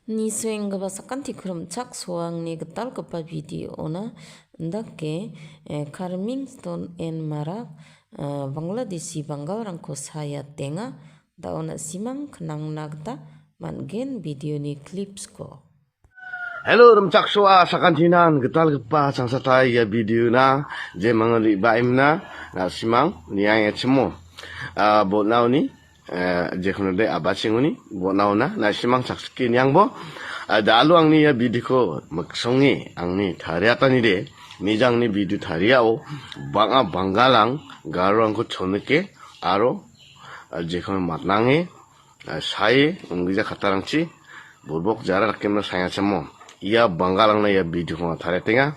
Ni sueng gaba sakanti krum chak suang ni getal kepa video ona ndake carving stone en marak Bangladeshi Bangal rangko saya tenga da ona simang kenang nagta mangen video ni clips ko. Hello rumcak soa sakantinan getal gepa sangsatai ya video na je mangari baim na simang niang etmo bo now ni je kono de abasing ni bo now na simang sakski niang bo dalu angni ya video ko maksongi angni thariata ni de mijang ni video thariao banga bangalang garang ko choneke aro je kono matnange sai ungija khatarangchi borbok jara rakemna saya chemo ia Bangalang na ia video ko thare tinga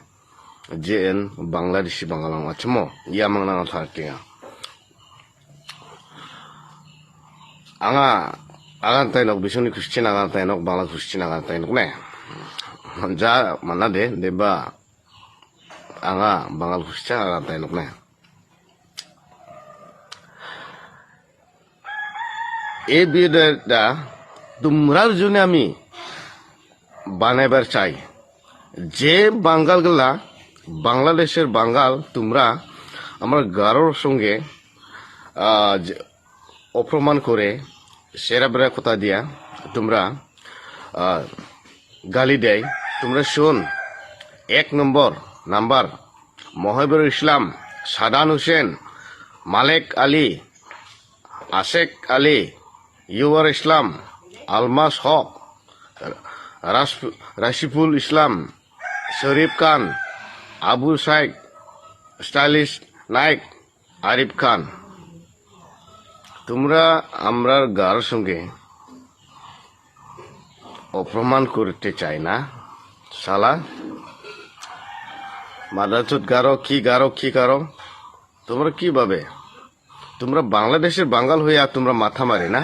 JN Bangladeshi Bangalang achmo ia mangna thare tinga anga tainok bisoni Christian anga tainok Bangla Christian anga tainok ne ja mana de deba anga Bangal Christian anga tainok ne e bida tumrar jone ami বানাইবার চাই যে বাঙ্গাল গুলা বাংলাদেশের বাঙ্গাল তোমরা আমার গারোর সঙ্গে অপমান করে সেরা বেড়া কথা দিয়া তোমরা গালি দেয় তোমরা শোন এক নাম্বার মহিবুর ইসলাম সাদান হোসেন মালেক আলী আশেক আলী ইউর ইসলাম আলমাস হক রাশিফুল ইসলাম শরীফ খান আবু সাইক স্টাইলিশ নাইক আরিফ খান তোমরা আমরার গার সঙ্গে অপমান করতে চাই না শালা মাদারচোদ গারো কি গারো তোমরা কি ভাবে তোমরা বাংলাদেশের বাঙ্গাল হইয়া তোমরা মাথা মারে না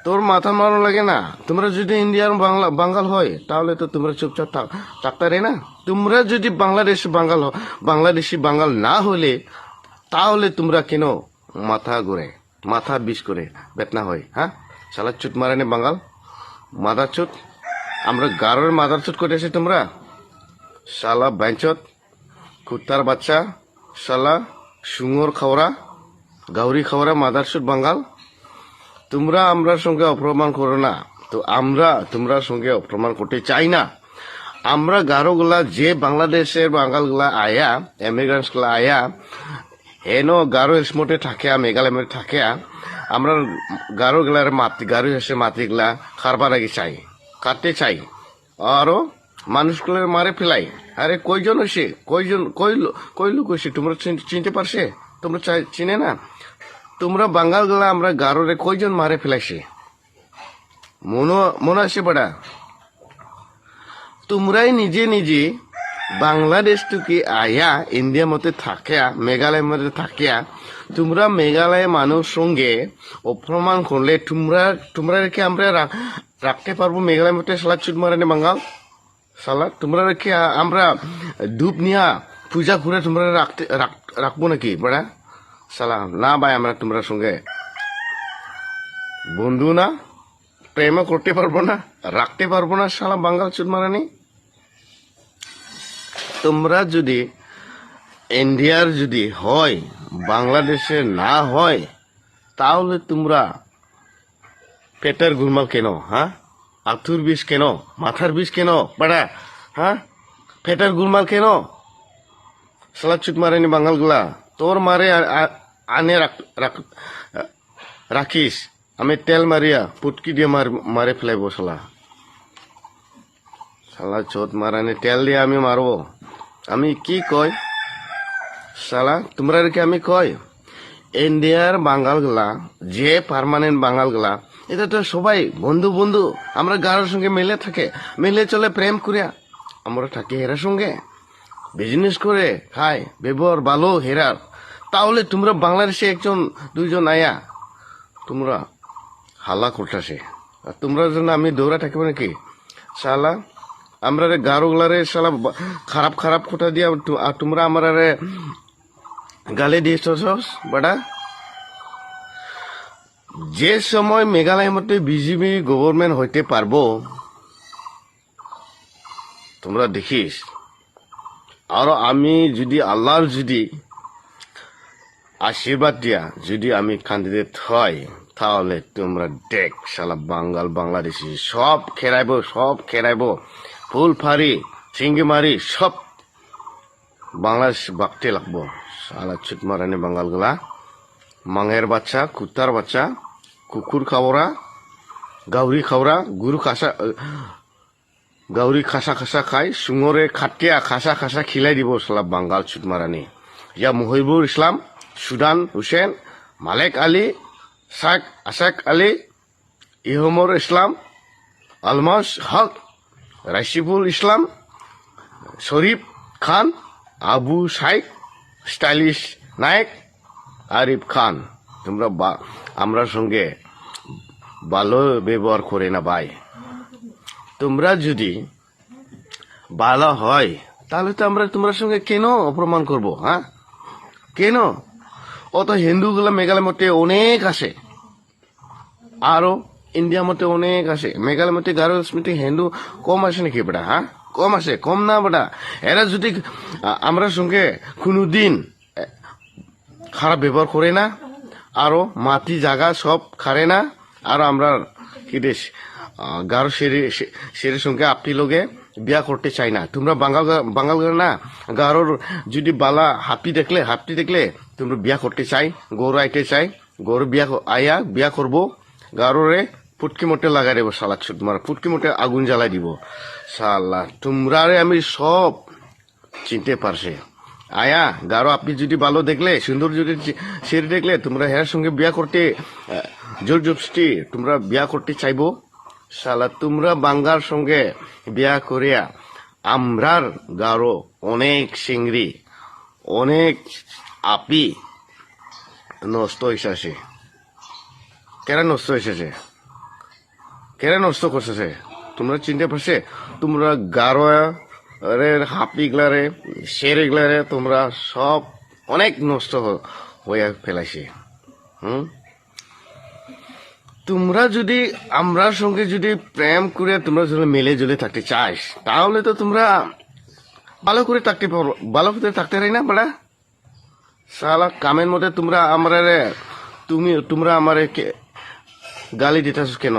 তোর মাথা মারো লাগে না তোমরা যদি ইন্ডিয়ার বাঙ্গাল হয় তাহলে তো তোমরা চুপচাপ থাকতে না তোমরা যদি বাংলাদেশি বাঙ্গাল না হলে তাহলে তোমরা কেন মাথা ঘুরে মাথা বিষ করে বেতনা হয় হ্যাঁ শালা চুট মারানি বাঙ্গাল মাদার চুট আমরা গারোর মাদার চুট করেছি তোমরা শালা বাইঞ্চত কুত্তার বাচ্চা শালা সুঙর খাওয়া গাউরি খাওয়া মাদার চুট বাঙ্গাল তোমরা আমরার সঙ্গে অপমান করো না তো আমরা তোমরা সঙ্গে অপমান করতে চাই না আমরা গারোগুলা যে বাংলাদেশের বাঙ্গালগুলা আয়া এমিগ্রান্টস গুলা আয়া হেন গারো স্মোটে থাকে মেঘালয় থাকে আমরা গারোগুলার গারো এসে মাটিগুলা খারবার আগে চাই কাটতে চাই আরো মানুষগুলোর মারে ফেলাই আরে কয়জন হয়েছে কই লোক হয়েছে তোমরা চিনতে পারছে তোমরা চিনে না তোমরা বাঙ্গাল গুলা আমরা গারোরে কয়জন মারে ফেলাইছে মনে আছে বড়া তোমরাই নিজে বাংলাদেশ থেকে আয়া ইন্ডিয়া মতে থাকিয়া মেঘালয় মধ্যে থাকিয়া তোমরা মেঘালয় মানুষ সঙ্গে অপমান করলে তোমরা রেখে আমরা রাখতে পারবো মেঘালয় মতে সালা চুট মারানি বাঙ্গাল সালা তোমরা রেখে আমরা ধূপ নিয়া পূজা করে তোমরা রাখবো নাকি বড়া সালা না ভাই আমরা তোমরা সঙ্গে বন্ধু না প্রেমও করতে পারবো না রাখতে পারবো না শালা বাঙ্গাল চুট মারানি তোমরা যদি ইন্ডিয়ার যদি হয় বাংলাদেশে না হয় তাহলে তোমরা পেটের গুলমাল কেন হ্যাঁ আঁথুর বিষ কেন মাথার বিষ কেন বাড়া হ্যাঁ পেটের গুলমাল কেন শালা চুট মারানি বাঙ্গাল গুলা তোর মারে আনে রাখিস আমি তেল মারিয়া পুটকি দিয়ে মারে ফেলাইব শালা চোট মারানি তেল দিয়ে আমি মারবো আমি কি কই শালা তোমরা রেখে আমি কই ইন্ডিয়ার বাঙ্গাল গুলা যে পার্মানেন্ট বাঙ্গাল গুলা এটা তো সবাই বন্ধু আমরা গারোর সঙ্গে মিলে চলে প্রেম করিয়া আমরা থাকি হেরার সঙ্গে বিজনেস করে খাই ব্যবহার ভালো হেরার তাহলে তোমরা বাংলাদেশে একজন দুইজন আয়া তোমরা হাল্লা করতেছে তোমরা জন্য আমি দৌড়া থাকিব নাকি শালা আমরা গারো গুলারে শালা খারাপ কথা দিয়া তোমরা আমার গালি দিয়েছ বাড়া যে সময় মেঘালয় মতে বিজেপি গভর্নমেন্ট হইতে পারবো তোমরা দেখিস। আর আমি যদি আল্লাহর যদি আশীর্বাদ দিয়া যদি আমি ক্যান্ডিডেট হয়, তাহলে তোমরা দেখ শালা বাংলাদেশি সব খেরাইবো ফুলফারি চিংগিমারি সব বাংলাদেশ বাগতে লাগবো। শালা ছুট মারানি বাঙ্গাল গুলা, মাঙের বাচ্চা, কুত্তার বাচ্চা, কুকুর খাওয়া, গাউরি খাওয়া, গাউরি খাসা খাসা খাই, সুঙরে খাটিয়া খাসা খাসা খিলাই দিব শালা বাঙ্গাল ছুট মারানি। ইয়া মুহিবুর ইসলাম, সুদান হুসেন, মালেক আলী, আশাক আলী, ইহমর ইসলাম, আলমাস হক, রাশিফুল ইসলাম, শরীফ খান, আবু সাইক, স্টাইলিশ নায়ক, আরিফ খান। তোমরা আমরা সঙ্গে ভালো ব্যবহার করে না ভাই। তোমরা যদি ভালো হয় তাহলে তো আমরা তোমার সঙ্গে কেন অপমান করব? হ্যাঁ, কেন? অত হিন্দুগুলা মেঘালয় মধ্যে অনেক আসে, আরো ইন্ডিয়া মধ্যে অনেক আসে। মেঘালয় মধ্যে গারো স্মৃতি হিন্দু কম আসে নাকি বেটা? হ্যাঁ, কম আসে? কম না বেটা। এরা যদি আমরা সঙ্গে কোনোদিন খারাপ ব্যবহার করে না, আরো মাটি জায়গা সব খারে না, আর আমরা কি দেশ গারো সেরের সঙ্গে আপনি লোকে বিয়া করতে চাই না। তোমরা বাঙাল না, গারোর যদি বালা হাতি দেখলে তোমরা বিয়া করতে চাই, গরু আইতে চাই, গরু বিয়া করবো, গারোরে ফুটকি মোটে লাগাই দেবো শালা ছুট মারা, ফুটকি মোটে আগুন জ্বালাই দিব শালা। তোমরা আমি সব চিনতে পারছে। আয়া গারো আপনি যদি ভালো দেখলে, সুন্দর যদি সেরে দেখলে, তোমরা হের সঙ্গে বিয়া করতে জোর জবস্তি তোমরা বিয়া করতে চাইবো শালা। তোমরা বাঙ্গার সঙ্গে বিয়া করিয়া আমরার গারো অনেক সিংড়ি, অনেক আপি নষ্ট হয়েছে। কেন নষ্ট হয়েছে? কেন নষ্ট করছে? তোমরা চিনতে পারছে? তোমরা গারো হাপি গলারে শের গলারে তোমরা সব অনেক নষ্ট হয়ে ফেলাইছে। তোমরা যদি আমরার সঙ্গে যদি প্রেম করে তোমরা যদি মেলে জলে থাকতে চাস, তাহলে তো তোমরা ভালো করে থাকতে পারো, ভালো করে থাকতে পারি না বড়া শালা। কামের মধ্যে তোমরা আমারে গালি দিতেছ কেন?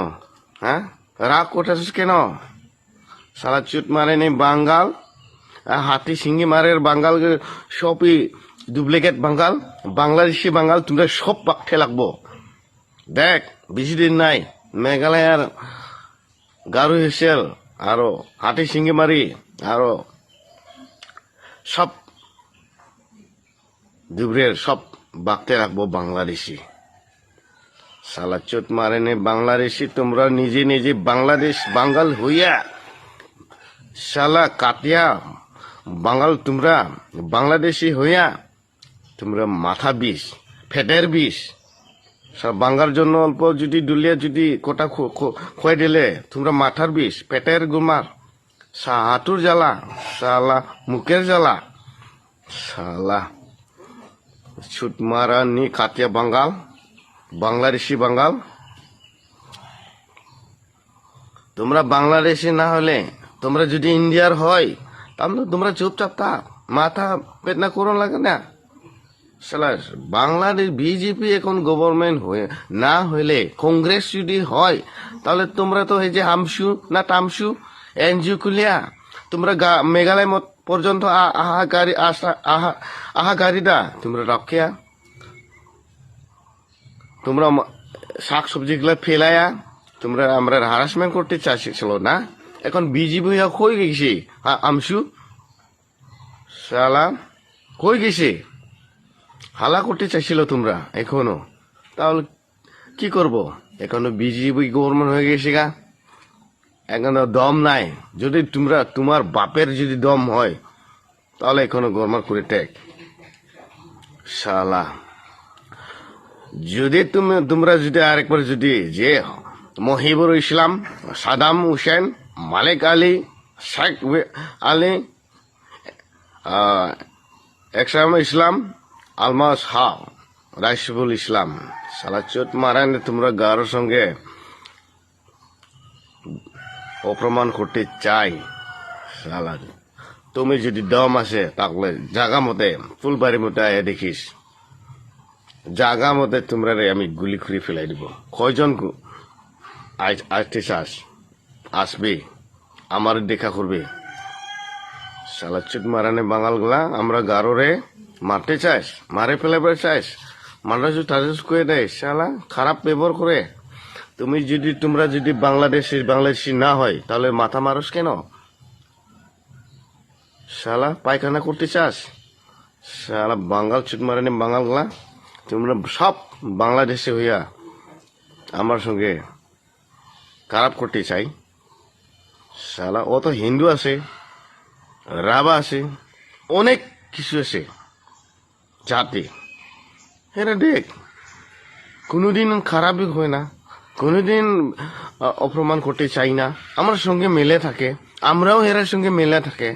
হ্যাঁ, রাগ করতেছ কেন? শালা চুট মারে নেই বাঙ্গাল, হাতি সিঙ্গি মারের বাঙ্গাল সবই ডুপ্লিকেট বাঙ্গাল, বাংলাদেশি বাঙ্গাল তোমরা সব পাকতে লাগবো। দেখ বেশি দিন নাই, মেঘালয়ের গারো হিসেল আরো হাতি সিঙ্গি মারি আরো সব দুবরের সব বাকতে রাখবো বাংলাদেশি। শালা চোট মারে নে বাংলাদেশি। তোমরা নিজে বাঙ্গাল হইয়া শালা কাটিয়া বাঙ্গাল, তোমরা বাংলাদেশি হইয়া তোমরা মাথা বিষ, ফেটের বিষ। বাঙ্গার জন্য অল্প যদি ডুলিয়া যদি কোটা খুয়াই দিলে তোমরা মাথার বিষ, পেটের গুমার, হাঁটুর জ্বালা, শালা মুখের জ্বালা শালা। ছুট মারা নি কাটিয়া বাঙ্গাল, বাংলাদেশি বাঙ্গাল। তোমরা বাংলাদেশি না হলে, তোমরা যদি ইন্ডিয়ার হয় তাহলে তোমরা চুপচাপ থাক, মাথা পেটনা করো লাগে না শালা। বাংলাদেশ বিজেপি এখন গভর্নমেন্ট না হইলে, কংগ্রেস যদি হয় তাহলে তোমরা তো এই যে হামসু না তামসু এনজিও খুলিয়া তোমরা মেঘালয় পর্যন্ত আহাকারিদা তোমরা রাখিয়া, তোমরা শাক সবজি গুলা ফেলাইয়া তোমরা আমরা হারাসমেন্ট করতে চাইছিল না। এখন বিজেপি হইয়া কই গেছি আমসু শালা, কই গেছে? হালা করতে চাইছিল তোমরা এখনো, তাহলে কি করব? এখনো বিজেপি গভর্নমেন্ট হয়ে গেছে গা, এখনো দম নাই। যদি তোমার বাপের যদি দম হয় তাহলে এখনো গভর্নমেন্ট করে টেক শালা। যদি তোমরা যদি আরেকবার যদি যে মহিবুর ইসলাম, সাদাম হুসেন, মালেক আলী, শেখ আলী, একসাম ইসলাম, আলমাস হা, রাশিফুল ইসলাম শালা চোট মারেন তোমরা গারোর সঙ্গে অপমান করতে চাই শালা তুমি যদি দম আছে তাহলে জাগা মতে ফুলবাড়ি মতে আয়া দেখিস জাগা মতে তোমরা আমি গুলি খুঁড়ি ফেলাই দিব কয়জন আসতে চাস আসবে আমার দেখা করবে শালা চুট মারানে বাঙাল গুলা আমরা গারোরে মারতে চাস মারে ফেলাবার চাস মানুষ টাজুস করে দেয় শালা খারাপ ব্যবহার করে তোমরা যদি বাংলাদেশি না হয় তাহলে মাথা মারস কেন শালা পায়খানা করতে চাস শালা বাঙাল চুট মারানে বাঙাল গুলা তোমরা সব বাংলাদেশে হইয়া আমার সঙ্গে খারাপ করতে চাই শালা ও তো হিন্দু আছে রাবা আছে অনেক কিছু আছে জাতি এরা দেখ কোনোদিন খারাপই হয় না কোনোদিন অপমান করতে চাই না আমার সঙ্গে মেলে থাকে আমরাও এরার সঙ্গে মেলে থাকে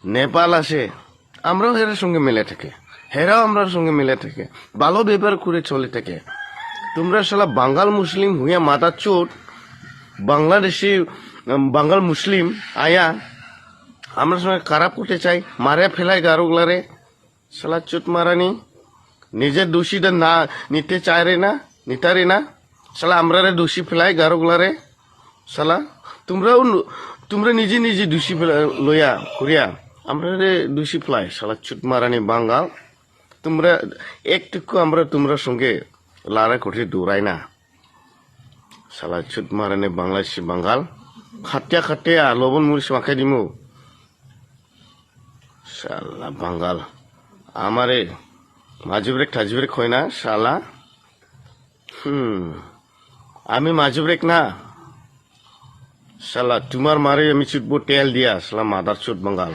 নেপাল আছে আমরাও এরার সঙ্গে মেলে থাকে হেরাও আমরার সঙ্গে মেলে থাকে ভালো ব্যবহার করে চলে থাকে তোমরা শালা বাঙাল মুসলিম হইয়া মাথা চোট বাংলাদেশি বাঙাল মুসলিম আয়া আমরা সঙ্গে খারাপ করতে চাই মারে ফেলাই গারোগুলারে শালা চোট মারানি নিজের দোষীটা না নিতে চায় রে না নিতারে না শালা আমরা দোষী ফেলাই গারোগুলারে শালা তোমরা নিজে নিজে দোষী লইয়া করিয়া আমরা দোষী ফেলাই শালা চোট মারানি বাঙাল তোমরা একটুকু আমরা তোমরা সঙ্গে লড়াই করতে দৌড়াই না শালা চুট মারানে বাংলাদেশি বাঙাল খাটিয়া লবণ মরিচ মাখাই দিমু শালা বাঙাল আমারে মাঝে ব্রেক টাজি ব্রেক হয় না শালা আমি মাঝে ব্রেক না শালা তোমার মারে আমি চুটবো তেল দিয়া শালা মাদার চুট বাঙাল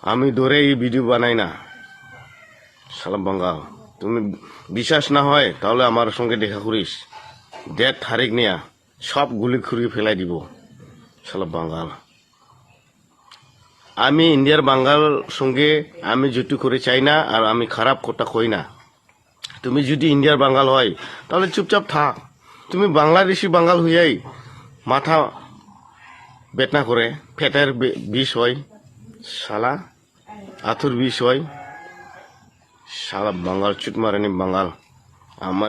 আমি ধরে এই ভিডিও বানাই না শালা বাঙাল তুমি বিশ্বাস না হয় তাহলে আমার সঙ্গে দেখা করিস ডেট তারিখ নিয়া সব গুলি খুঁড়িয়ে ফেলাই দিব শালা বাঙাল আমি ইন্ডিয়ার বাঙাল সঙ্গে আমি জুটি করে চাই না আর আমি খারাপ কথা কই না তুমি যদি ইন্ডিয়ার বাঙাল হয় তাহলে চুপচাপ থাক তুমি বাংলাদেশি বাঙাল হইয়াই মাথা বেদনা করে পেটের বিষ হয় শালা আঁথুর বিষ হয় শালা বাঙাল চুট মারেনি বাঙাল আমার